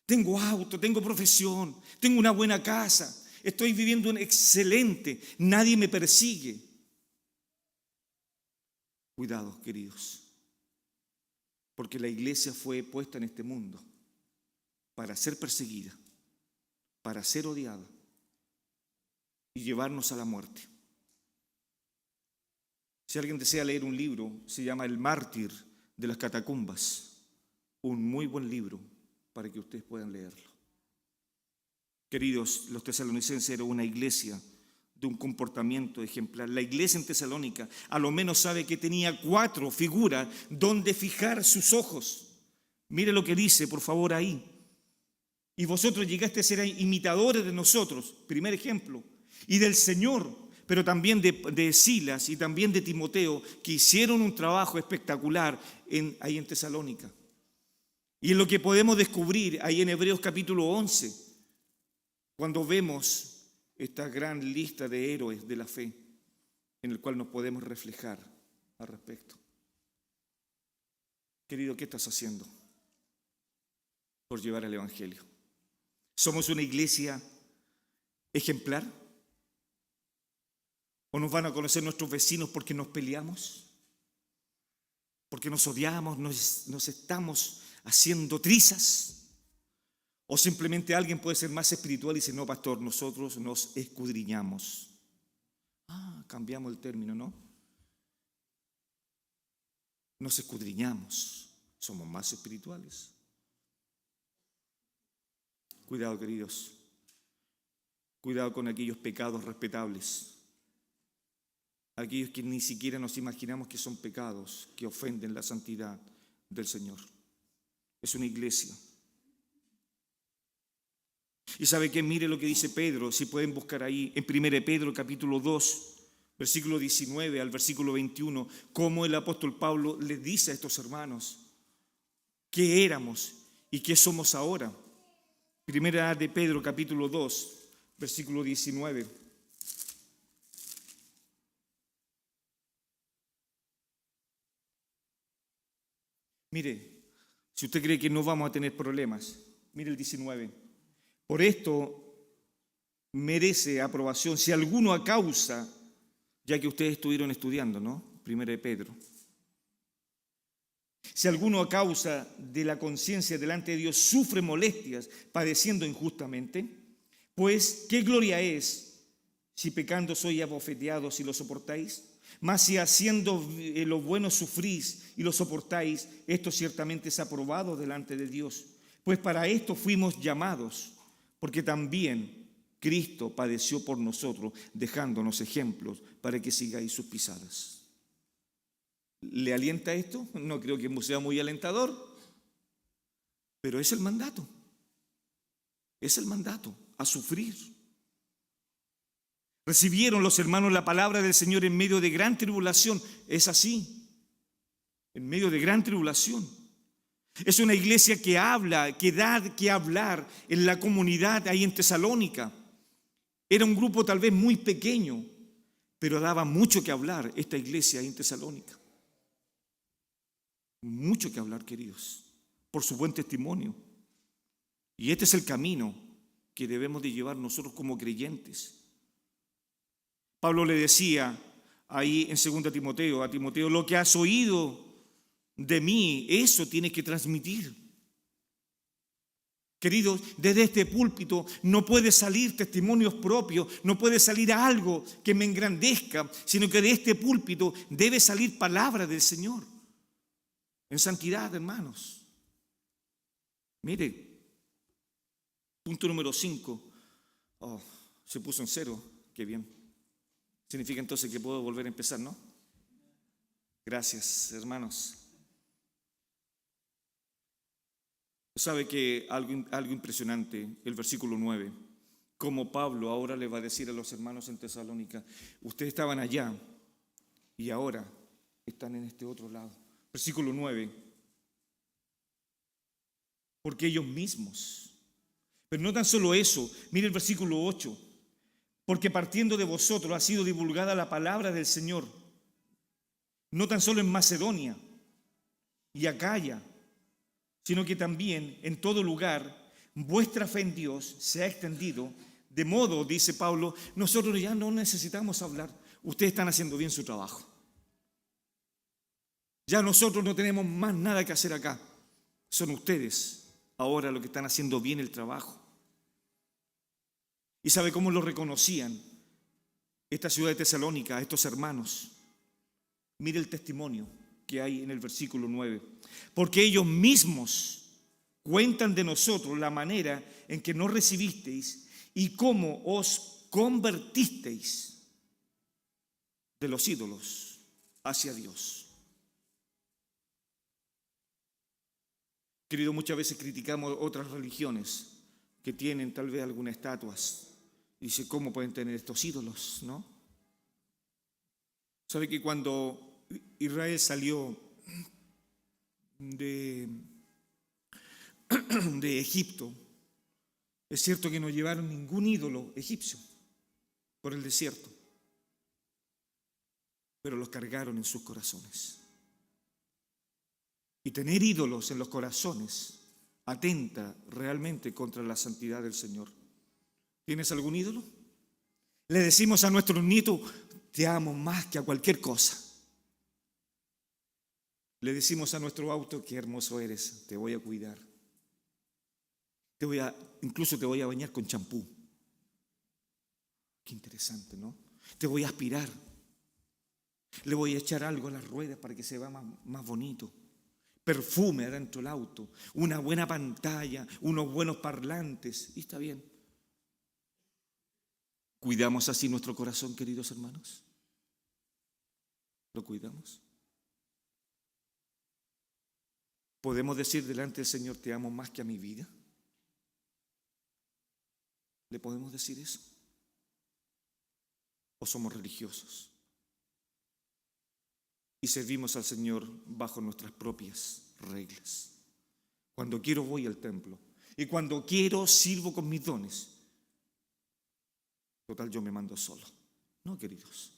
Tengo auto, tengo profesión, tengo una buena casa, estoy viviendo un excelente, nadie me persigue. Cuidado, queridos, porque la iglesia fue puesta en este mundo para ser perseguida, para ser odiada, y llevarnos a la muerte. Si alguien desea leer un libro, se llama El mártir de las catacumbas. Un muy buen libro para que ustedes puedan leerlo. Queridos, los tesalonicenses eran una iglesia de un comportamiento ejemplar. La iglesia en Tesalónica a lo menos sabe que tenía 4 figuras donde fijar sus ojos. Mire lo que dice, por favor, ahí. Y vosotros llegaste a ser imitadores de nosotros, primer ejemplo, y del Señor, pero también de Silas y también de Timoteo, que hicieron un trabajo espectacular ahí en Tesalónica. Y es lo que podemos descubrir ahí en Hebreos capítulo 11, cuando vemos esta gran lista de héroes de la fe en el cual nos podemos reflejar al respecto. Querido, ¿qué estás haciendo por llevar el Evangelio? ¿Somos una iglesia ejemplar? ¿O nos van a conocer nuestros vecinos porque nos peleamos? ¿Porque nos odiamos? ¿Nos estamos haciendo trizas? ¿O simplemente alguien puede ser más espiritual y decir, no, pastor, nosotros nos escudriñamos? Cambiamos el término, ¿no? Nos escudriñamos, somos más espirituales. Cuidado, queridos. Cuidado con aquellos pecados respetables. Aquellos que ni siquiera nos imaginamos que son pecados, que ofenden la santidad del Señor. Es una iglesia. Y sabe que mire lo que dice Pedro, si pueden buscar ahí en 1 Pedro capítulo 2, versículo 19 al versículo 21, cómo el apóstol Pablo les dice a estos hermanos qué éramos y qué somos ahora. Primera de Pedro capítulo 2, versículo 19. Mire, si usted cree que no vamos a tener problemas, mire el 19. Por esto merece aprobación si alguno a causa, ya que ustedes estuvieron estudiando, ¿no? Primera de Pedro. Si alguno a causa de la conciencia delante de Dios sufre molestias, padeciendo injustamente, pues ¿qué gloria es si pecando sois abofeteados y lo soportáis? Mas si haciendo lo bueno sufrís y lo soportáis, esto ciertamente es aprobado delante de Dios. Pues para esto fuimos llamados, porque también Cristo padeció por nosotros, dejándonos ejemplos para que sigáis sus pisadas. ¿Le alienta esto? No creo que sea muy alentador, pero es el mandato. Es el mandato, a sufrir. Recibieron los hermanos la palabra del Señor en medio de gran tribulación. Es así, en medio de gran tribulación. Es una iglesia que habla, que da que hablar en la comunidad ahí en Tesalónica. Era un grupo tal vez muy pequeño, pero daba mucho que hablar esta iglesia ahí en Tesalónica. Mucho que hablar, queridos, por su buen testimonio. Y este es el camino que debemos de llevar nosotros como creyentes. Pablo le decía ahí en 2 Timoteo, a Timoteo, lo que has oído de mí, eso tienes que transmitir. Queridos, desde este púlpito no puede salir testimonios propios, no puede salir algo que me engrandezca, sino que de este púlpito debe salir palabra del Señor. En santidad, hermanos. Mire, punto número 5. Se puso en 0, qué bien. Significa entonces que puedo volver a empezar, ¿no? Gracias, hermanos. ¿Sabe que algo impresionante? El versículo 9. Como Pablo ahora le va a decir a los hermanos en Tesalónica, ustedes estaban allá y ahora están en este otro lado. Versículo 9. Porque ellos mismos. Pero no tan solo eso. Mire el versículo 8. Porque partiendo de vosotros ha sido divulgada la palabra del Señor, no tan solo en Macedonia y Acaya, sino que también en todo lugar vuestra fe en Dios se ha extendido, de modo, dice Pablo, nosotros ya no necesitamos hablar, ustedes están haciendo bien su trabajo. Ya nosotros no tenemos más nada que hacer acá, son ustedes ahora los que están haciendo bien el trabajo. ¿Y sabe cómo lo reconocían? esta ciudad de Tesalónica, a estos hermanos. Mire el testimonio que hay en el versículo 9. Porque ellos mismos cuentan de nosotros la manera en que nos recibisteis y cómo os convertisteis de los ídolos hacia Dios. Querido, muchas veces criticamos otras religiones que tienen tal vez algunas estatuas. Y dice, ¿cómo pueden tener estos ídolos? ¿No? ¿Sabe que cuando Israel salió de Egipto, es cierto que no llevaron ningún ídolo egipcio por el desierto, pero los cargaron en sus corazones? Y tener ídolos en los corazones atenta realmente contra la santidad del Señor. ¿Tienes algún ídolo? Le decimos a nuestros nietos, te amo más que a cualquier cosa. Le decimos a nuestro auto, qué hermoso eres, te voy a cuidar. Incluso te voy a bañar con champú. Qué interesante, ¿no? Te voy a aspirar. Le voy a echar algo a las ruedas para que se vea más bonito. Perfume adentro del auto, una buena pantalla, unos buenos parlantes. Y está bien. ¿Cuidamos así nuestro corazón, queridos hermanos? ¿Lo cuidamos? ¿Podemos decir delante del Señor, te amo más que a mi vida? ¿Le podemos decir eso? ¿O somos religiosos y servimos al Señor bajo nuestras propias reglas? Cuando quiero voy al templo y cuando quiero sirvo con mis dones. Total, yo me mando solo. No, queridos.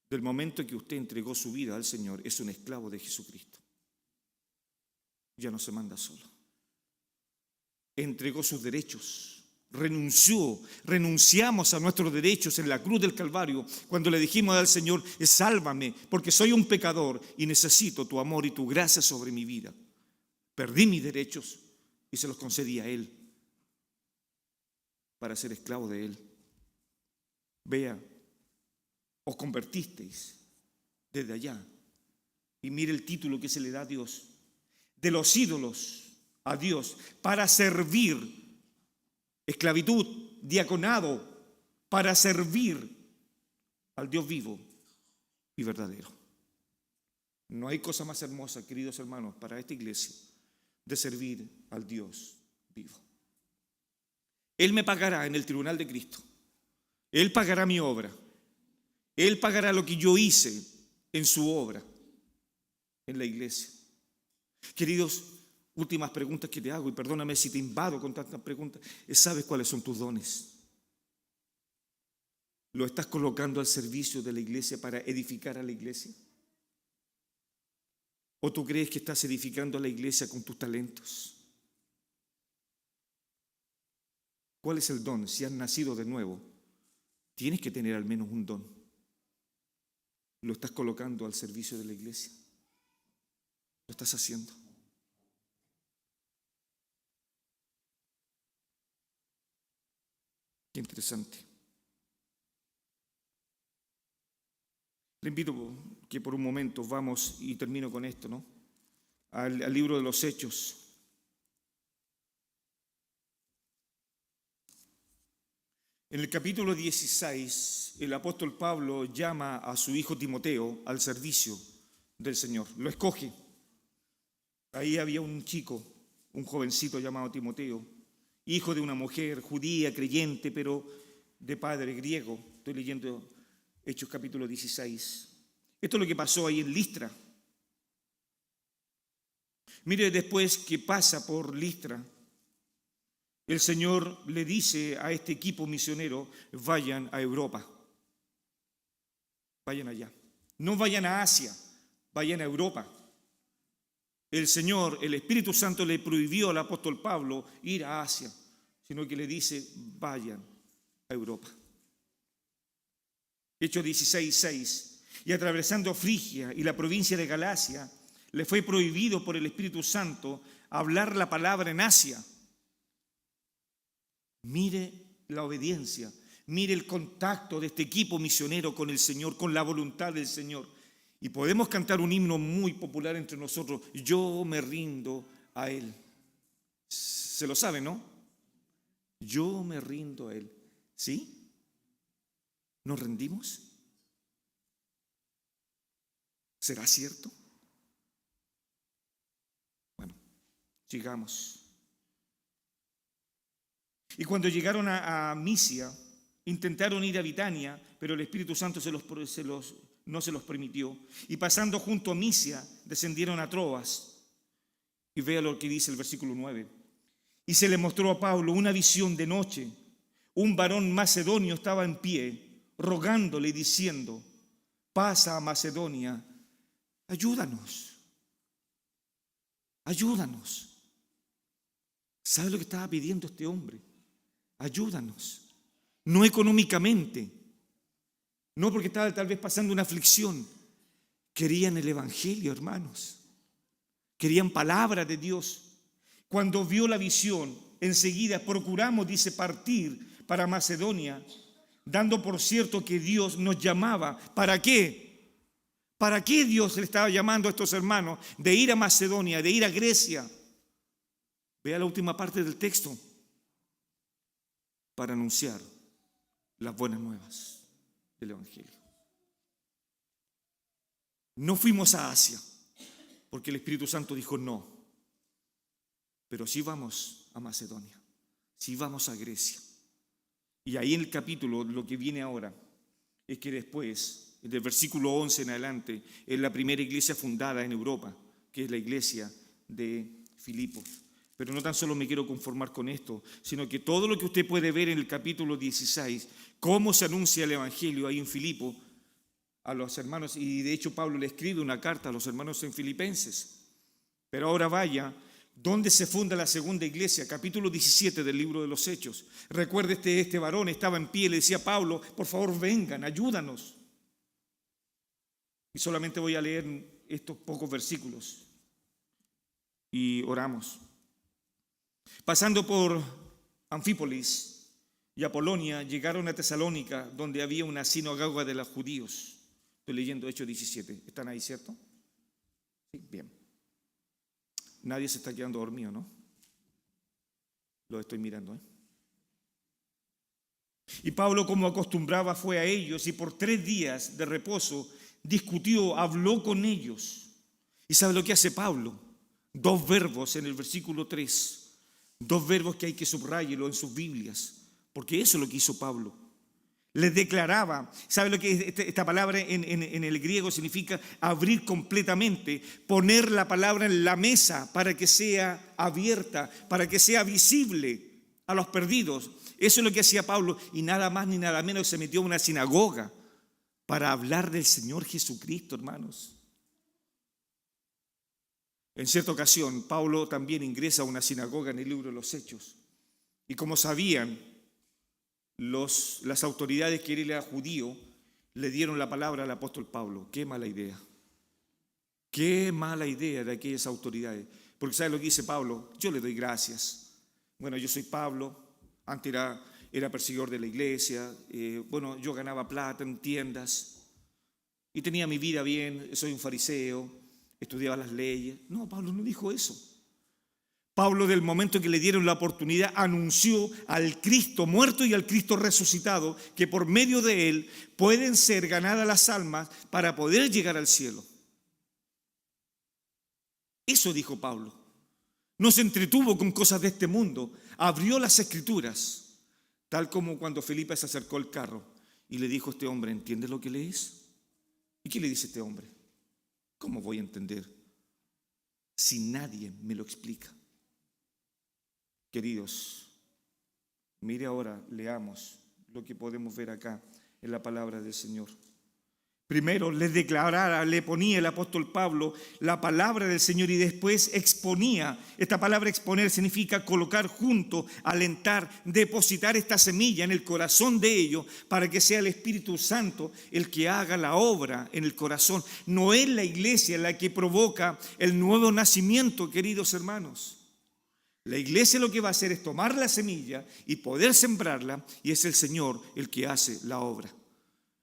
Del momento que usted entregó su vida al Señor, es un esclavo de Jesucristo. Ya no se manda solo. Entregó sus derechos. Renunciamos a nuestros derechos en la cruz del Calvario cuando le dijimos al Señor, sálvame porque soy un pecador y necesito tu amor y tu gracia sobre mi vida. Perdí mis derechos y se los concedí a Él para ser esclavo de Él. Vea, os convertisteis desde allá y mire el título que se le da a Dios, de los ídolos a Dios, para servir. Esclavitud, diaconado, para servir al Dios vivo y verdadero. No hay cosa más hermosa, queridos hermanos, para esta iglesia, de servir al Dios vivo. Él me pagará en el tribunal de Cristo. Él pagará mi obra. Él pagará lo que yo hice en su obra, en la iglesia. Queridos, últimas preguntas que te hago, y perdóname si te invado con tantas preguntas. ¿Sabes cuáles son tus dones? ¿Lo estás colocando al servicio de la iglesia para edificar a la iglesia? ¿O tú crees que estás edificando a la iglesia con tus talentos? ¿Cuál es el don? Si has nacido de nuevo, tienes que tener al menos un don. ¿Lo estás colocando al servicio de la iglesia? ¿Lo estás haciendo? Qué interesante. Le invito que por un momento vamos, y termino con esto, ¿no? Al libro de los Hechos. En el capítulo 16, el apóstol Pablo llama a su hijo Timoteo al servicio del Señor. Lo escoge. Ahí había un chico, un jovencito llamado Timoteo, hijo de una mujer judía, creyente, pero de padre griego. Estoy leyendo Hechos capítulo 16. Esto es lo que pasó ahí en Listra. Mire, después que pasa por Listra, el Señor le dice a este equipo misionero, vayan a Europa. Vayan allá. No vayan a Asia, vayan a Europa. El Señor, el Espíritu Santo le prohibió al apóstol Pablo ir a Asia, sino que le dice, vayan a Europa. Hechos 16:6. Y atravesando Frigia y la provincia de Galacia, le fue prohibido por el Espíritu Santo hablar la palabra en Asia. Mire la obediencia, Mire el contacto de este equipo misionero con el Señor, con la voluntad del Señor. Y podemos cantar un himno muy popular entre nosotros: yo me rindo a Él. ¿Se lo sabe, no? Yo me rindo a Él. ¿Sí? ¿Nos rendimos? ¿Será cierto? Bueno, sigamos. Y cuando llegaron a Misia, intentaron ir a Bitania, pero el Espíritu Santo no se los permitió. Y pasando junto a Misia, descendieron a Troas. Y vea lo que dice el versículo 9. Y se le mostró a Pablo una visión de noche. Un varón macedonio estaba en pie, rogándole y diciendo: pasa a Macedonia, ayúdanos. Ayúdanos. ¿Sabe lo que estaba pidiendo este hombre? Ayúdanos. No económicamente, no porque estaba tal vez pasando una aflicción. Querían el evangelio, hermanos. Querían palabra de Dios. Cuando vio la visión, enseguida procuramos, dice, partir para Macedonia, dando por cierto que Dios nos llamaba. ¿Para qué? ¿Para qué Dios le estaba llamando a estos hermanos de ir a Macedonia, de ir a Grecia? Vea la última parte del texto. Para anunciar las buenas nuevas del evangelio. No fuimos a Asia porque el Espíritu Santo dijo no, pero sí vamos a Macedonia, sí vamos a Grecia. Y ahí en el capítulo, lo que viene ahora es que después, del versículo 11 en adelante, es la primera iglesia fundada en Europa, que es la iglesia de Filipos. Pero no tan solo me quiero conformar con esto, sino que todo lo que usted puede ver en el capítulo 16, cómo se anuncia el evangelio ahí en Filipo a los hermanos, y de hecho Pablo le escribe una carta a los hermanos en Filipenses. Pero ahora vaya, ¿dónde se funda la segunda iglesia? Capítulo 17 del libro de los Hechos. Recuerde, este varón estaba en pie, le decía a Pablo: por favor vengan, ayúdanos. Y solamente voy a leer estos pocos versículos y oramos. Pasando por Anfípolis y Apolonia, llegaron a Tesalónica, donde había una sinagoga de los judíos. Estoy leyendo Hechos 17. ¿Están ahí, cierto? Sí, bien. Nadie se está quedando dormido, ¿no? Lo estoy mirando, ¿eh? Y Pablo, como acostumbraba, fue a ellos y por 3 días de reposo discutió, habló con ellos. ¿Y sabe lo que hace Pablo? 2 verbos en el versículo 3. 2 verbos que hay que subrayarlo en sus Biblias, porque eso es lo que hizo Pablo. Les declaraba, ¿sabe lo que esta palabra en el griego significa? Abrir completamente, poner la palabra en la mesa para que sea abierta, para que sea visible a los perdidos. Eso es lo que hacía Pablo, y nada más ni nada menos se metió a una sinagoga para hablar del Señor Jesucristo, hermanos. En cierta ocasión, Pablo también ingresa a una sinagoga en el libro de los Hechos. Y como sabían, las autoridades que él era judío le dieron la palabra al apóstol Pablo. Qué mala idea. Qué mala idea de aquellas autoridades. Porque ¿sabe lo que dice Pablo? Yo le doy gracias. Bueno, yo soy Pablo. Antes era perseguidor de la iglesia. Yo ganaba plata en tiendas. Y tenía mi vida bien. Soy un fariseo. Estudiaba las leyes. No, Pablo no dijo eso. Pablo, del momento en que le dieron la oportunidad, anunció al Cristo muerto y al Cristo resucitado, que por medio de él pueden ser ganadas las almas para poder llegar al cielo. Eso dijo Pablo. No se entretuvo con cosas de este mundo. Abrió las Escrituras, tal como cuando Felipe se acercó al carro y le dijo a este hombre: ¿entiendes lo que lees? ¿Y qué le dice este hombre? ¿Cómo voy a entender si nadie me lo explica? Queridos, mire ahora, leamos lo que podemos ver acá en la palabra del Señor. Primero le ponía el apóstol Pablo la palabra del Señor y después exponía. Esta palabra exponer significa colocar junto, alentar, depositar esta semilla en el corazón de ellos para que sea el Espíritu Santo el que haga la obra en el corazón. No es la iglesia la que provoca el nuevo nacimiento, queridos hermanos. La iglesia lo que va a hacer es tomar la semilla y poder sembrarla, y es el Señor el que hace la obra.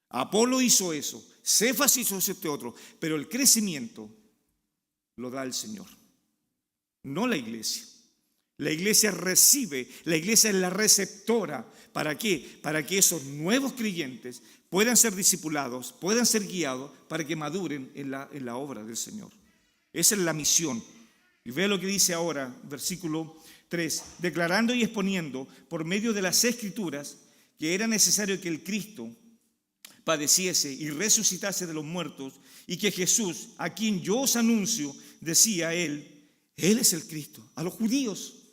Apolo hizo eso, Cefas hizo este otro, pero el crecimiento lo da el Señor, no la iglesia. La iglesia recibe, la iglesia es la receptora. ¿Para qué? Para que esos nuevos creyentes puedan ser discipulados, puedan ser guiados para que maduren en la obra del Señor. Esa es la misión. Y ve lo que dice ahora, versículo 3, declarando y exponiendo por medio de las Escrituras que era necesario que el Cristo padeciese y resucitase de los muertos, y que Jesús, a quien yo os anuncio, decía él es el Cristo. A los judíos,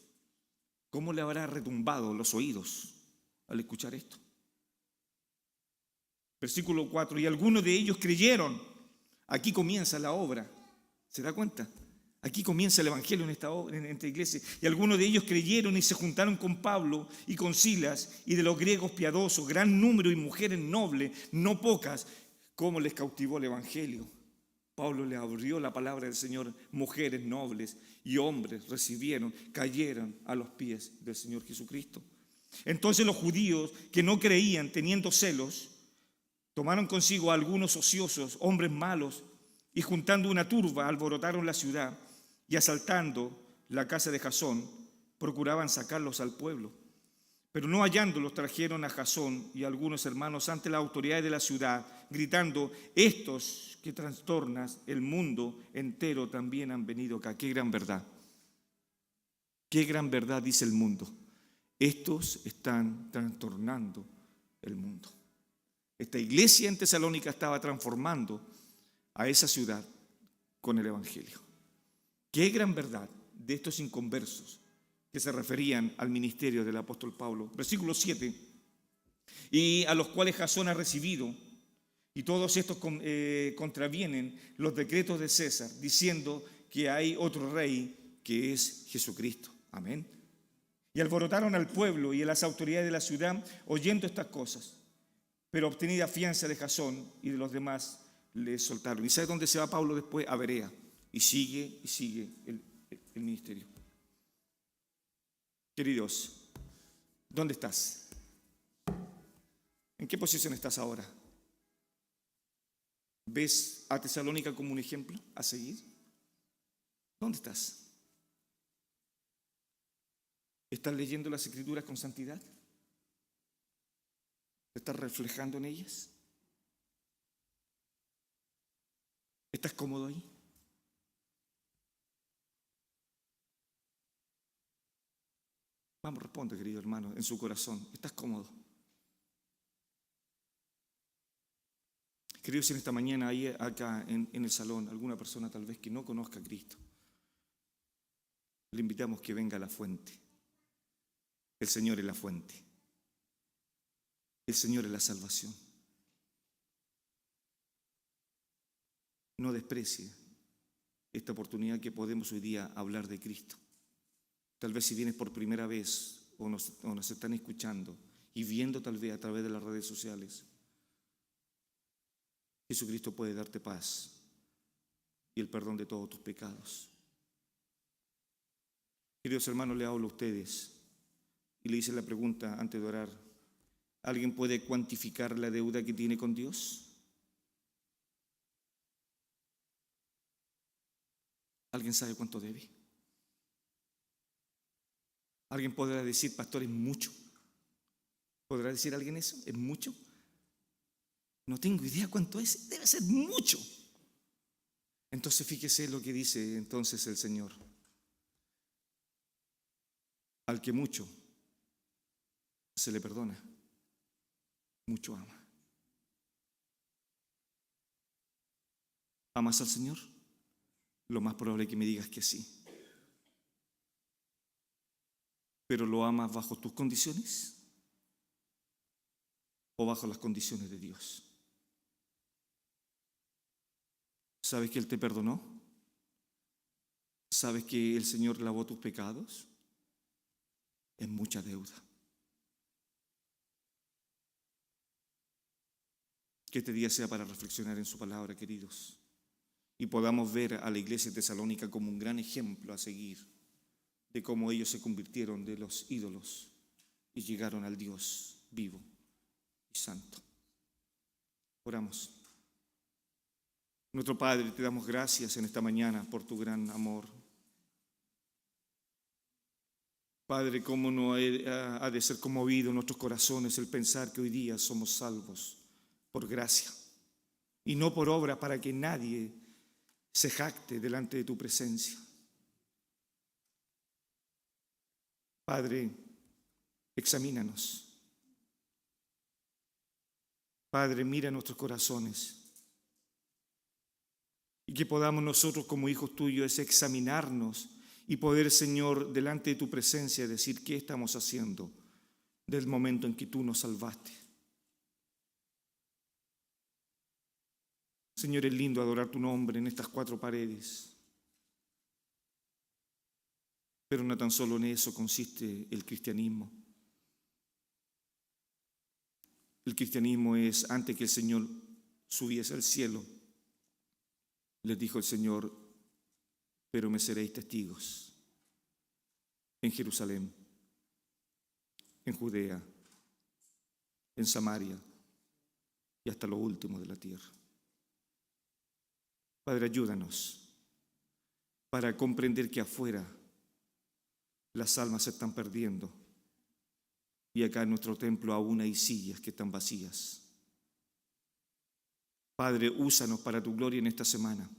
¿cómo le habrá retumbado los oídos al escuchar esto? Versículo 4, y algunos de ellos creyeron. Aquí comienza la obra. ¿Se da cuenta? Aquí comienza el evangelio en esta iglesia. Y algunos de ellos creyeron y se juntaron con Pablo y con Silas, y de los griegos piadosos, gran número, y mujeres nobles, no pocas. ¿Cómo les cautivó el evangelio? Pablo le abrió la palabra del Señor. Mujeres nobles y hombres recibieron, cayeron a los pies del Señor Jesucristo. Entonces los judíos que no creían, teniendo celos, tomaron consigo a algunos ociosos, hombres malos, y juntando una turba alborotaron la ciudad, y asaltando la casa de Jasón, procuraban sacarlos al pueblo. Pero no hallándolos, trajeron a Jasón y a algunos hermanos ante las autoridades de la ciudad, gritando: estos que trastornan el mundo entero también han venido acá. Qué gran verdad. Qué gran verdad dice el mundo. Estos están trastornando el mundo. Esta iglesia en Tesalónica estaba transformando a esa ciudad con el evangelio. Qué gran verdad de estos inconversos que se referían al ministerio del apóstol Pablo. Versículo 7, y a los cuales Jasón ha recibido, y todos estos contravienen los decretos de César, diciendo que hay otro rey que es Jesucristo. Amén. Y alborotaron al pueblo y a las autoridades de la ciudad oyendo estas cosas, pero obtenida fianza de Jasón y de los demás le soltaron. ¿Y sabe dónde se va Pablo después? A Berea. Y sigue el ministerio. Queridos, ¿dónde estás? ¿En qué posición estás ahora? ¿Ves a Tesalónica como un ejemplo a seguir? ¿Dónde estás? ¿Estás leyendo las Escrituras con santidad? ¿Estás reflejando en ellas? ¿Estás cómodo ahí? Vamos, responde, querido hermano, en su corazón. ¿Estás cómodo? Queridos, en esta mañana, ahí acá en el salón, alguna persona tal vez que no conozca a Cristo, le invitamos que venga a la fuente. El Señor es la fuente. El Señor es la salvación. No desprecie esta oportunidad que podemos hoy día hablar de Cristo. Tal vez si vienes por primera vez o nos están escuchando y viendo tal vez a través de las redes sociales, Jesucristo puede darte paz y el perdón de todos tus pecados. Queridos hermanos, le hablo a ustedes y le hice la pregunta antes de orar: ¿alguien puede cuantificar la deuda que tiene con Dios? ¿Alguien sabe cuánto debe? ¿Alguien podrá decir: pastor, es mucho? ¿Podrá decir alguien eso? ¿Es mucho? No tengo idea cuánto es. Debe ser mucho. Entonces fíjese lo que dice entonces el Señor: al que mucho se le perdona, mucho ama. ¿Amas al Señor? Lo más probable es que me digas que sí. ¿Pero lo amas bajo tus condiciones o bajo las condiciones de Dios? ¿Sabes que Él te perdonó? ¿Sabes que el Señor lavó tus pecados? Es mucha deuda. Que este día sea para reflexionar en su palabra, queridos, y podamos ver a la iglesia de Tesalónica como un gran ejemplo a seguir de cómo ellos se convirtieron de los ídolos y llegaron al Dios vivo y santo. Oramos. Nuestro Padre, te damos gracias en esta mañana por tu gran amor. Padre, cómo no ha de ser conmovido en nuestros corazones el pensar que hoy día somos salvos por gracia y no por obra, para que nadie se jacte delante de tu presencia. Padre, examínanos. Padre, mira nuestros corazones y que podamos nosotros como hijos tuyos examinarnos y poder, Señor, delante de tu presencia decir qué estamos haciendo del momento en que tú nos salvaste. Señor, es lindo adorar tu nombre en estas 4 paredes, pero no tan solo en eso consiste el cristianismo. El cristianismo es, antes que el Señor subiese al cielo, les dijo el Señor: pero me seréis testigos en Jerusalén, en Judea, en Samaria y hasta lo último de la tierra. Padre, ayúdanos para comprender que afuera las almas se están perdiendo y acá en nuestro templo aún hay sillas que están vacías. Padre, úsanos para tu gloria en esta semana.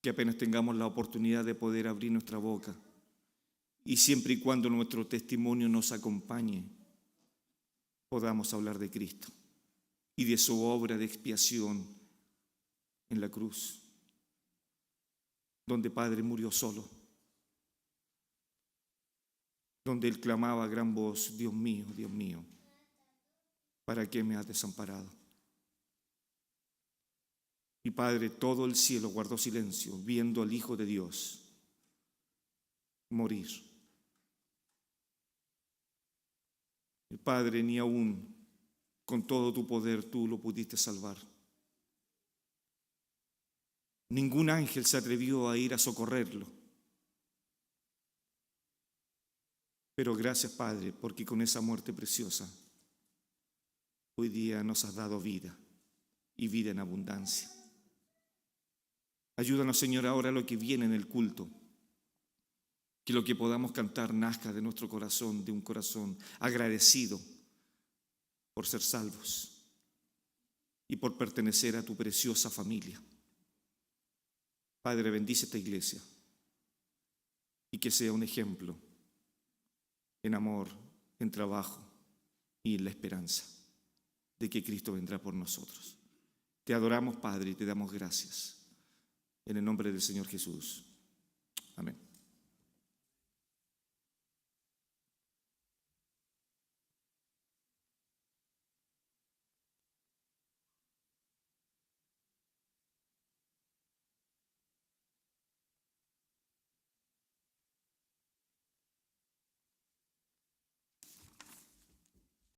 Que apenas tengamos la oportunidad de poder abrir nuestra boca y siempre y cuando nuestro testimonio nos acompañe, podamos hablar de Cristo y de su obra de expiación en la cruz, donde Padre murió solo, donde Él clamaba a gran voz: Dios mío, ¿para qué me has desamparado? Y Padre, todo el cielo guardó silencio viendo al Hijo de Dios morir. Y Padre, ni aún con todo tu poder tú lo pudiste salvar. Ningún ángel se atrevió a ir a socorrerlo. Pero gracias, Padre, porque con esa muerte preciosa hoy día nos has dado vida y vida en abundancia. Ayúdanos, Señor, ahora a lo que viene en el culto, que lo que podamos cantar nazca de nuestro corazón, de un corazón agradecido por ser salvos y por pertenecer a tu preciosa familia. Padre, bendice esta iglesia y que sea un ejemplo en amor, en trabajo y en la esperanza de que Cristo vendrá por nosotros. Te adoramos, Padre, y te damos gracias. En el nombre del Señor Jesús.